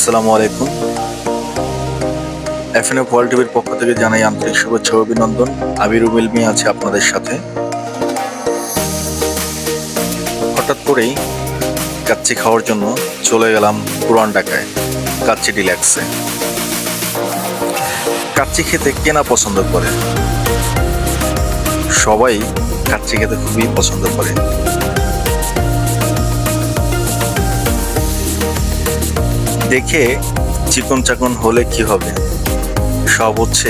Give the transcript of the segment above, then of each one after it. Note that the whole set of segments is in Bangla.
আসসালামু আলাইকুম। এফএনএফ ওয়ার্ল্ড টিভির পক্ষ থেকে জানাই আন্তরিক শুভেচ্ছা ও অভিনন্দন। আমি রুবেল মিয়া আছি আপনাদের সাথে। হঠাৎ করেই কাচ্চি খাওয়ার জন্য চলে গেলাম পুরান ঢাকায় কাচ্চি ডিলাক্সে। কাচ্চি খেতে কে না পছন্দ করে? সবাই কাচ্চি খেতে খুবই পছন্দ করে। দেখে চিকন চাকন হলে কি হবে, সব হচ্ছে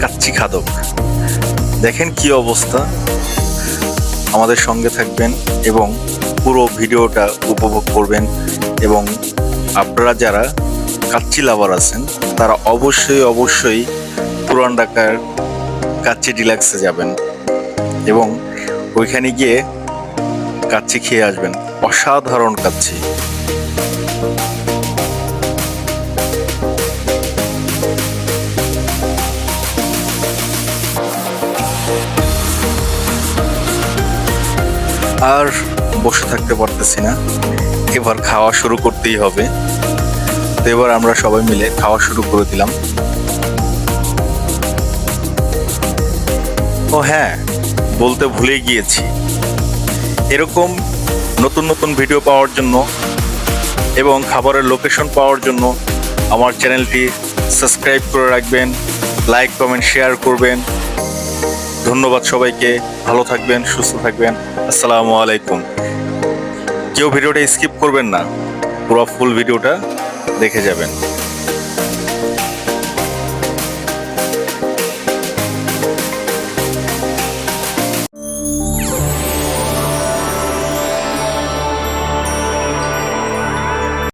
কাচ্চি খাদক। দেখেন কি অবস্থা। আমাদের সঙ্গে থাকবেন এবং পুরো ভিডিওটা উপভোগ করবেন, এবং আপনারা যারা কাচ্চি লাভার আছেন তারা অবশ্যই পুরান ঢাকার কাচ্চি ডিলাক্সে যাবেন এবং ওইখানে গিয়ে কাচ্চি খেয়ে আসবেন। অসাধারণ কাচ্চি। আর বসে থাকতে পারতেছি না, এবার খাওয়া শুরু করতেই হবে। তো এবার আমরা সবাই মিলে খাওয়া শুরু করে দিলাম। ও হ্যাঁ, বলতে ভুলে গিয়েছি, এরকম নতুন নতুন ভিডিও পাওয়ার জন্য এবং খাবারের লোকেশন পাওয়ার জন্য আমার চ্যানেলটি সাবস্ক্রাইব করে রাখবেন, লাইক কমেন্ট শেয়ার করবেন। ধন্যবাদ সবাইকে। ভালো থাকবেন, সুস্থ থাকবেন। আসসালামু আলাইকুম। কেউ ভিডিওটা স্কিপ করবেন না, পুরো ফুল ভিডিওটা দেখে যাবেন।